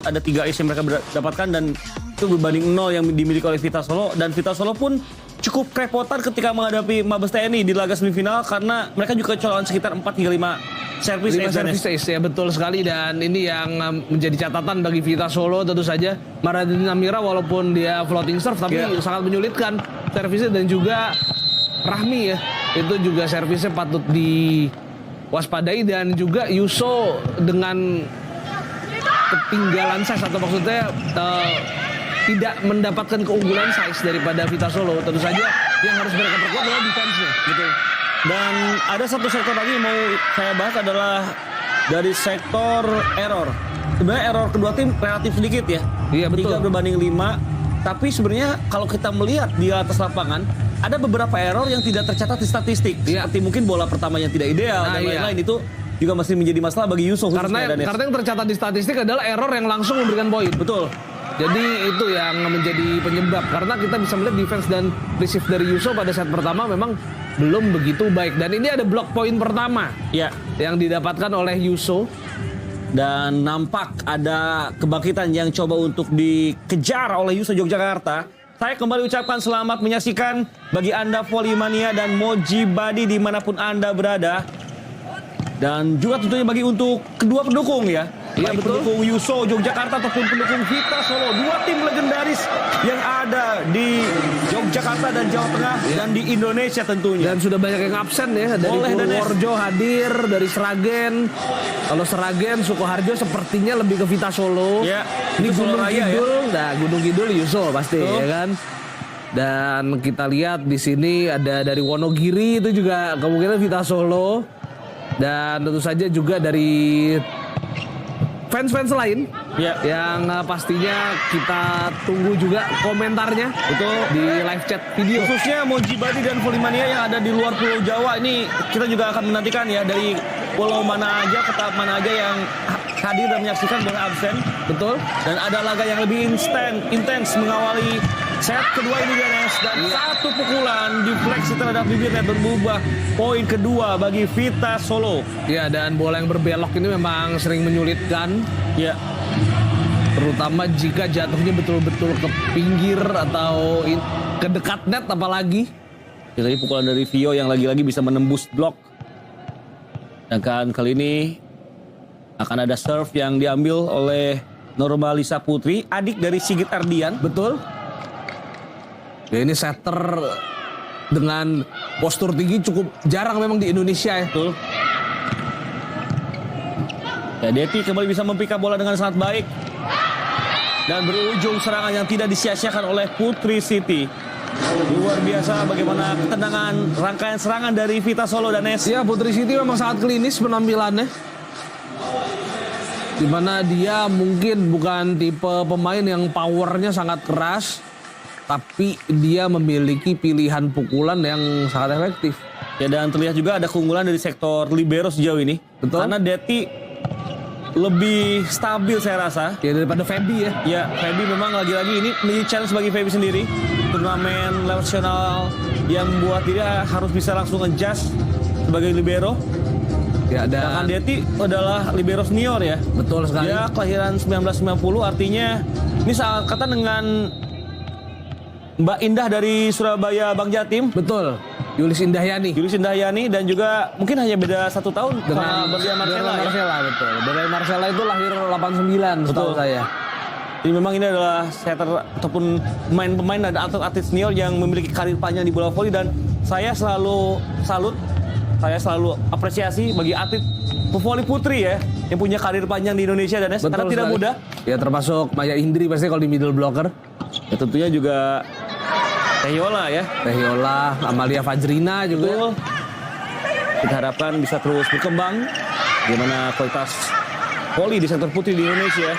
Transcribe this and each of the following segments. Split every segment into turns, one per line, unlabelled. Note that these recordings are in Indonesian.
ada 3 ace yang mereka dapatkan dan itu berbanding 0 yang dimiliki oleh Vita Solo, dan Vita Solo pun cukup kerepotan ketika menghadapi Mabes TNI di laga semifinal karena mereka juga kecolongan sekitar 4 hingga 5 servis
ace ya, betul sekali. Dan ini yang menjadi catatan bagi Vita Solo tentu saja. Maradina Mira walaupun dia floating serve tapi sangat menyulitkan servisnya, dan juga Rahmi ya, itu juga servisnya patut diwaspadai, dan juga Yuso dengan ketinggalan size atau maksudnya tidak mendapatkan keunggulan size daripada Vita Solo. Tentu saja yang harus mereka perkuat adalah defense-nya.
Betul. Dan ada satu sektor lagi yang mau saya bahas adalah dari sektor error. Sebenarnya error kedua tim relatif sedikit ya.
Iya betul.
3 berbanding 5. Tapi sebenarnya kalau kita melihat di atas lapangan ada beberapa error yang tidak tercatat di statistik. Seperti mungkin bola pertamanya tidak ideal dan lain-lain, itu juga masih menjadi masalah bagi Yuso.
Karena yang tercatat di statistik adalah error yang langsung memberikan poin.
Betul.
Jadi itu yang menjadi penyebab, karena kita bisa melihat defense dan receive dari Yuso pada set pertama memang belum begitu baik. Dan ini ada block poin pertama yang didapatkan oleh Yuso.
Dan nampak ada kebangkitan yang coba untuk dikejar oleh Yuso Yogyakarta. Saya kembali ucapkan selamat menyaksikan bagi Anda Volleymania dan Moji Badi dimanapun Anda berada. Dan juga tentunya bagi untuk kedua pendukung ya. Baik pendukung Yuso Yogyakarta ataupun pendukung Vita Solo, 2 tim legendaris yang ada di Yogyakarta dan Jawa Tengah dan di Indonesia tentunya.
Dan sudah banyak yang absen ya, dari Purworejo hadir, dari Sragen. Kalau Sragen, Sukoharjo sepertinya lebih ke Vita Solo.
Ya,
ini Gunung
Raya,
Kidul,
ya.
Nah Gunung Kidul Yuso pasti ya kan. Dan kita lihat di sini ada dari Wonogiri, itu juga kemungkinan Vita Solo. Dan tentu saja juga dari fans-fans lain yang pastinya kita tunggu juga komentarnya di live chat video.
Khususnya Moji Badi dan Volleymania yang ada di luar Pulau Jawa, ini kita juga akan menantikan ya, dari pulau mana aja, kota mana aja yang hadir dan menyaksikan dan absen.
Betul.
Dan ada laga yang lebih intens mengawali set kedua ini Ganes, dan satu pukulan defleksi terhadap bibirnya berubah poin kedua bagi Vita Solo.
Ya, dan bola yang berbelok ini memang sering menyulitkan.
Ya.
Terutama jika jatuhnya betul-betul ke pinggir atau ke dekat net apalagi.
Ya, tadi pukulan dari Vio yang lagi-lagi bisa menembus blok. Dan kan kali ini akan ada serve yang diambil oleh Normalisa Putri, adik dari Sigit Ardian.
Betul. Ya, ini setter dengan postur tinggi cukup jarang memang di Indonesia ya.
Betul. Ya, Deti kembali bisa mempick up bola dengan sangat baik. Dan berujung serangan yang tidak disia-siakan oleh Putri City. Luar biasa bagaimana ketenangan rangkaian serangan dari Vita Solo dan Nes.
Ya, Putri City memang sangat klinis penampilannya. Dimana dia mungkin bukan tipe pemain yang powernya sangat keras, tapi dia memiliki pilihan pukulan yang sangat efektif.
Ya, dan terlihat juga ada keunggulan dari sektor libero sejauh ini.
Betul.
Karena Deti lebih stabil saya rasa.
Ya, daripada Feby ya.
Ya, Feby memang lagi-lagi ini menjadi challenge bagi Feby sendiri. Turnamen nasional yang membuat dia harus bisa langsung adjust sebagai libero.
Ya,
dan Deti adalah libero senior ya.
Betul sekali.
Dia kelahiran 1990, artinya ini seangkatan dengan Mbak Indah dari Surabaya Bang Jatim.
Betul. Yulis Indahyani.
Dan juga mungkin hanya beda 1 tahun
dengan
Berlian Marcella.
Ya? Betul. Berlian Marcella itu lahir 89 setahu saya.
Jadi memang ini adalah setter ataupun pemain-pemain, ada atlet-atlet senior yang memiliki karir panjang di bola voli, dan saya selalu salut, saya selalu apresiasi bagi atlet voli putri ya yang punya karir panjang di Indonesia, dan karena tidak mudah.
Ya, termasuk Maya Indri pasti kalau di middle blocker.
Ya, tentunya juga Tehiola ya.
Tehiola, Amalia Fajrina juga.
Betul. Kita harapkan bisa terus berkembang bagaimana kualitas voli di sektor putri di Indonesia.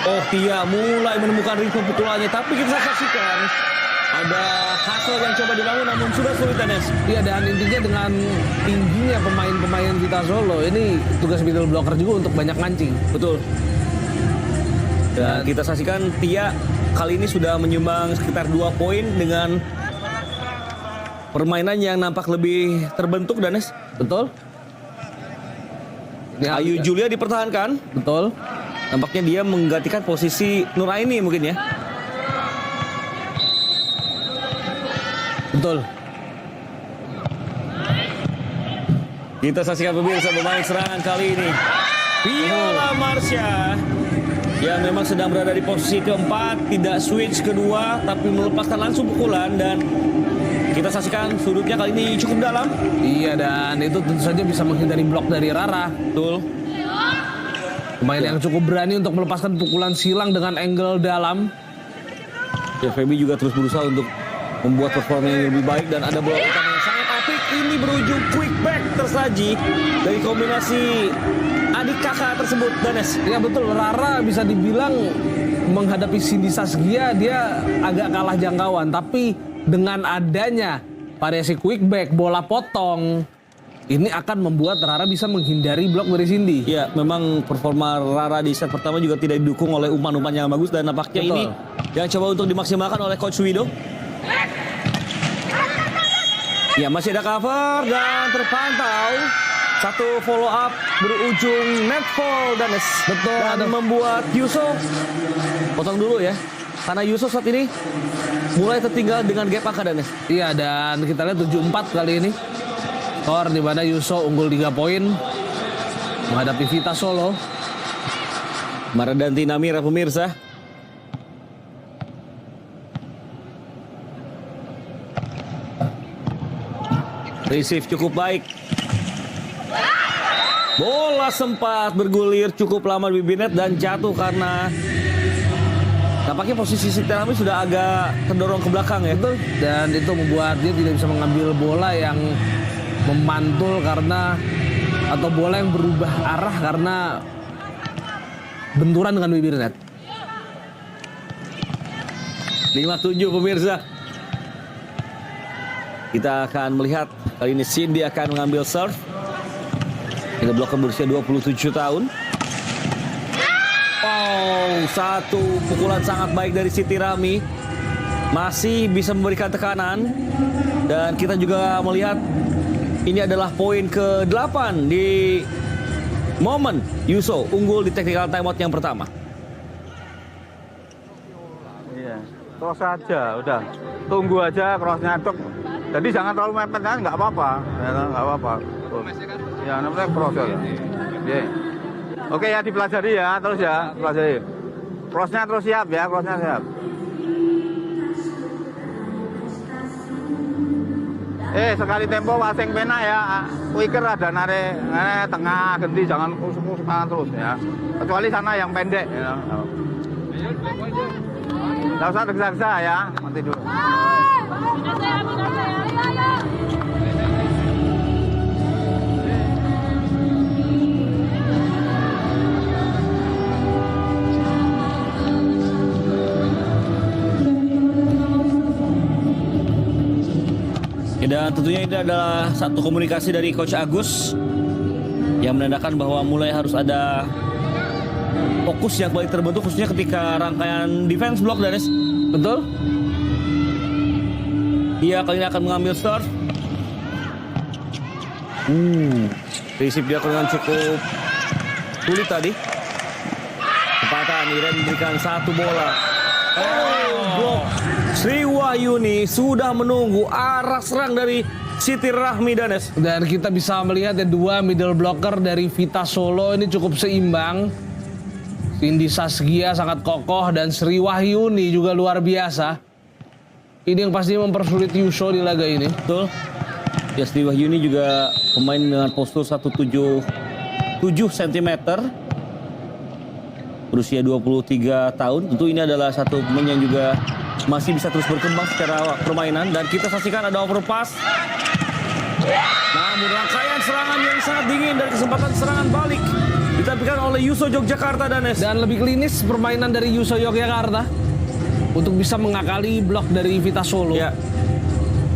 Oh, Tia mulai menemukan ritme pukulannya, tapi kita saksikan ada hasil yang coba dibangun namun sudah sulit, Danes.
Iya, dan intinya dengan tingginya pemain-pemain Vita Solo, ini tugas middle blocker juga untuk banyak mancing.
Betul. Dan kita saksikan Tia kali ini sudah menyumbang sekitar 2 poin dengan permainan yang nampak lebih terbentuk, Danes.
Betul.
Ayu Julia dipertahankan.
Betul.
Nampaknya dia menggantikan posisi Nuraini mungkin ya.
Betul.
Kita saksikan pemirsa pemain serangan kali ini. Viola Marsha yang memang sedang berada di posisi keempat, tidak switch kedua, tapi melepaskan langsung pukulan dan kita saksikan sudutnya kali ini cukup dalam.
Iya, dan itu tentu saja bisa menghindari blok dari Rara.
Betul.
Pemain yang cukup berani untuk melepaskan pukulan silang dengan angle dalam.
Ya, Feby juga terus berusaha untuk membuat performa yang lebih baik dan ada bola utama yang sangat apik. Ini berujung quick back tersaji dari kombinasi adik kakak tersebut, Danes.
Ya betul, Rara bisa dibilang menghadapi Cindy Saskia dia agak kalah jangkauan, tapi dengan adanya variasi quick back, bola potong, ini akan membuat Rara bisa menghindari blok dari Cindy.
Ya, memang performa Rara di set pertama juga tidak didukung oleh umpan-umpan yang bagus dan nampaknya
Betul.
ini yang coba untuk dimaksimalkan oleh Coach Wido. Ya, masih ada cover dan terpantau. Satu follow up berujung netball Danes.
Betul.
Dan membuat Yuso potong dulu ya. Karena Yuso saat ini mulai tertinggal dengan gap angka Danes.
Iya, dan kita lihat 7-4 kali ini. Skor di mana Yuso unggul 3 poin menghadapi Vita Solo.
Maradanti Namira pemirsa. Receive cukup baik. Bola sempat bergulir cukup lama di bibir net dan jatuh karena nampaknya posisi Siti Rahmi sudah agak terdorong ke belakang ya.
Betul. Dan itu membuat dia tidak bisa mengambil bola yang memantul karena atau bola yang berubah arah karena benturan dengan bibir net.
5-7 pemirsa. Kita akan melihat kali ini Cindy akan mengambil serve. Ini bloker berusia 27 tahun. Wow, satu pukulan sangat baik dari Siti Rahmi. Masih bisa memberikan tekanan. Dan kita juga melihat ini adalah poin ke-8 di momen Yuso unggul di technical timeout yang pertama.
Iya, cross aja, udah. Tunggu aja crossnya tok. Jadi jangan terlalu mepet kan, nggak apa-apa. Ya, nggak apa-apa. Ya, namanya cross ya. Iya. Oke ya, dipelajari ya, terus ya, pelajari. Crossnya terus siap ya, crossnya siap. Sekali tempo wasing pena ya, quicker ada narik tengah, ganti, jangan kusuk-kusuk terus ya. Kecuali sana yang pendek ya. Nggak usah degsa-degsa ya, nanti dulu.
Dan tentunya ini adalah satu komunikasi dari Coach Agus yang menandakan bahwa mulai harus ada fokus yang baik terbentuk khususnya ketika rangkaian defense block Danes.
Betul?
Dia kali ini akan mengambil serve. Receive dia dengan cukup sulit tadi. Tepatan Iren memberikan satu bola. Blok. Sri Wahyuni sudah menunggu arah serang dari Siti Rahmi Danes.
Dan kita bisa melihat ya dua middle blocker dari Vita Solo ini cukup seimbang. Cindy Saskia sangat kokoh dan Sri Wahyuni juga luar biasa. Ini yang pastinya mempersulit Yuso di laga ini.
Betul. Ya, Sri Wahyuni juga pemain dengan postur 177 cm. Berusia 23 tahun. Tentu ini adalah satu pemain yang juga masih bisa terus berkembang secara permainan. Dan kita saksikan ada overpass. Namun rangkaian serangan yang sangat dingin dan kesempatan serangan balik ditampilkan oleh Yuso Yogyakarta Danes.
Dan lebih klinis permainan dari Yuso Yogyakarta untuk bisa mengakali blok dari Vita Solo.
Ya,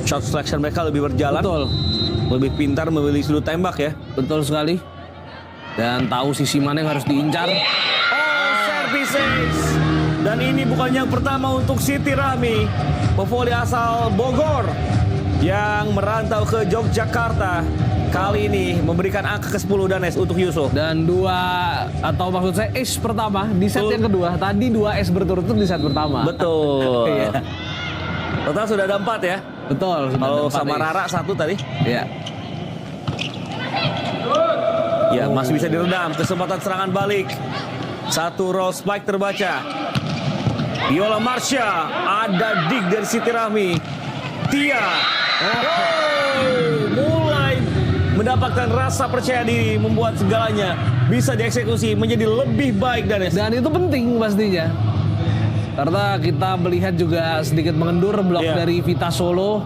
shot selection mereka lebih berjalan.
Betul.
Lebih pintar memilih sudut tembak ya.
Betul sekali. Dan tahu sisi mana yang harus diincar.
Service ace. Dan ini bukan yang pertama untuk Siti Rahmi, pevoli asal Bogor yang merantau ke Yogyakarta. kali ini memberikan angka ke-10 Danes untuk Yuso.
Dan maksud saya ace pertama di set
Betul.
yang kedua. Tadi 2 ace berturut-turut di set pertama.
Betul.
Iya.
Total sudah ada 4 ya.
Betul. sudah
Kalau
ada
sama
4 ace.
Rara 1 tadi.
Iya.
Ya, masih bisa diredam. Kesempatan serangan balik. 1 roll spike terbaca. Viola Marsha. Ada dig dari Siti Rahmi. Tia. Mulai mendapatkan rasa percaya diri. Membuat segalanya bisa dieksekusi menjadi lebih baik, Danes.
Dan itu penting pastinya. Karena kita melihat juga sedikit mengendur blok
Iya.
dari Vita Solo.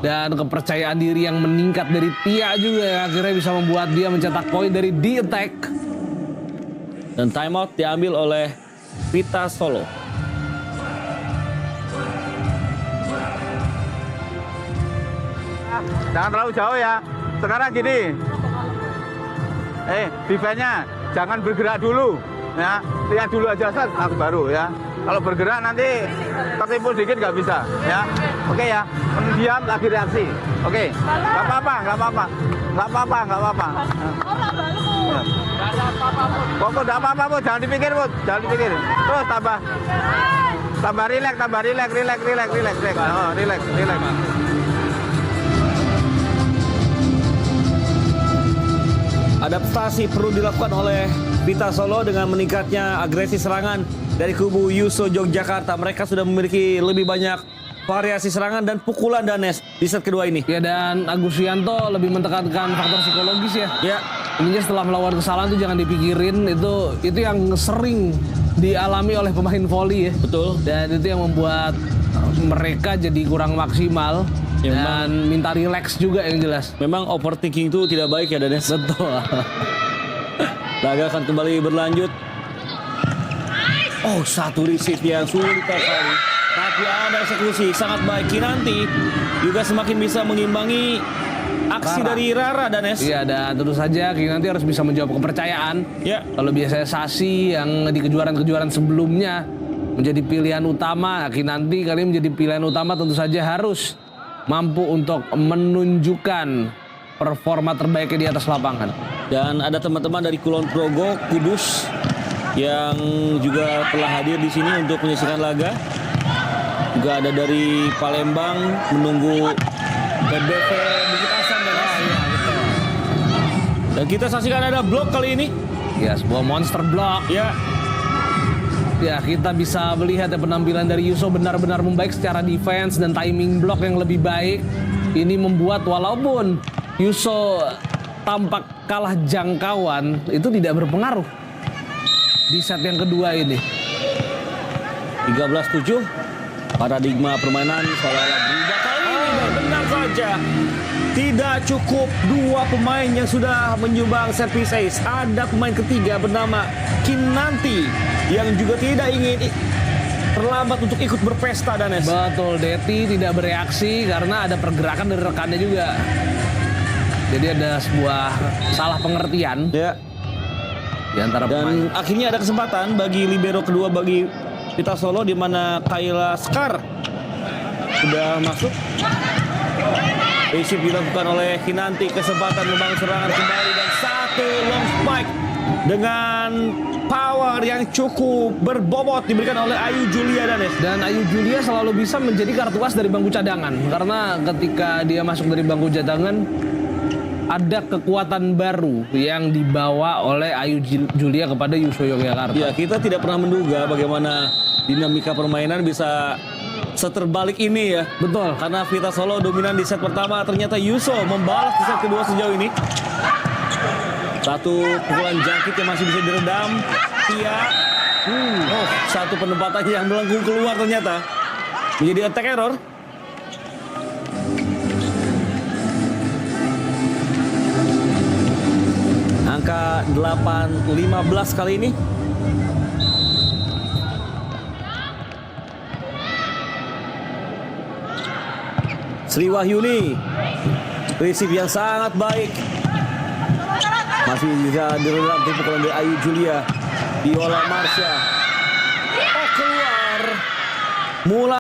Dan kepercayaan diri yang meningkat dari Tia juga yang akhirnya bisa membuat dia mencetak poin dari D-Attack.
Dan timeout diambil oleh Vita Solo.
Jangan terlalu jauh ya. Sekarang gini. Defense-nya jangan bergerak dulu. Ya, lihat dulu aja set, langsung baru ya. Kalau bergerak nanti tertipu dikit nggak bisa. Ya, oke ya. Pendiam lagi reaksi. Oke, nggak apa-apa, nggak apa-apa, nggak apa-apa, nggak apa-apa. Pokoknya nggak apa-apa, Bu. Jangan dipikir, Bu. Jangan dipikir. Terus tambah relax, relax. Oh, relax.
Adaptasi perlu dilakukan oleh Vita Solo dengan meningkatnya agresi serangan dari kubu Yuso Yogyakarta. Mereka sudah memiliki lebih banyak variasi serangan dan pukulan, Danes, di set kedua ini.
Ya, dan Agus Rianto lebih menekankan faktor psikologis ya.
Ya,
Intinya setelah melawan kesalahan itu jangan dipikirin, itu yang sering dialami oleh pemain volley ya.
betul.
Dan itu yang membuat mereka jadi kurang maksimal
Ya,
dan minta relax juga yang jelas.
Memang overthinking itu tidak baik ya, Danes.
Betul.
Laga akan kembali berlanjut. Oh, satu receive yang sulit sekali. Tapi ada eksekusi sangat baik. Kinanti juga semakin bisa mengimbangi aksi
Rara.
dari Rara, Danes.
Iya, dan tentu saja nanti harus bisa menjawab kepercayaan.
Ya.
Kalau biasanya Sasi yang di kejuaraan-kejuaraan sebelumnya menjadi pilihan utama, Kinanti kali ini menjadi pilihan utama, tentu saja harus mampu untuk menunjukkan performa terbaiknya di atas lapangan.
Dan ada teman-teman dari Kulon Progo, Kudus yang juga telah hadir di sini untuk menyaksikan laga. Juga ada dari Palembang menunggu PBV Bukit Asam, Danes. Dan kita saksikan ada blok kali ini.
Ya, sebuah monster block. Ya, kita bisa melihat ya penampilan dari Yuso benar-benar membaik secara defense dan timing block yang lebih baik. Ini membuat walaupun Yuso tampak kalah jangkauan, itu tidak berpengaruh di set yang kedua ini.
13-7. Paradigma permainan seolah-olah berubah kali ini. Dan benar saja, tidak cukup dua pemain yang sudah menyumbang service ace. Ada pemain ketiga bernama Kinanti yang juga tidak ingin terlambat untuk ikut berpesta, Danes.
Betul, Deti tidak bereaksi karena ada pergerakan dari rekannya juga. Jadi ada sebuah salah pengertian
Ya.
di antara
Dan
pemain.
akhirnya ada kesempatan bagi libero kedua bagi Vita Solo, di mana Kayla Skar sudah masuk. Receive dilakukan oleh Kinanti, kesempatan membangun serangan kembali dan satu long spike dengan power yang cukup berbobot diberikan oleh Ayu Julia, Danes.
Dan Ayu Julia selalu bisa menjadi kartu as dari bangku cadangan. Karena ketika dia masuk dari bangku cadangan, ada kekuatan baru yang dibawa oleh Ayu Julia kepada Yuso Yogyakarta.
Ya, kita tidak pernah menduga bagaimana dinamika permainan bisa seterbalik ini ya.
Betul.
Karena Vita Solo dominan di set pertama, ternyata Yuso membalas di set kedua sejauh ini. Satu pukulan jangkit yang masih bisa diredam. Tia. Oh, satu penempatan yang melengkung keluar ternyata. Menjadi attack error. Angka 8-15 kali ini. Sri Wahyuni. Receive yang sangat baik. Masih bisa diredam pukulan dari Ayu Julia. Viola Marsha. Oh, keluar. Mulai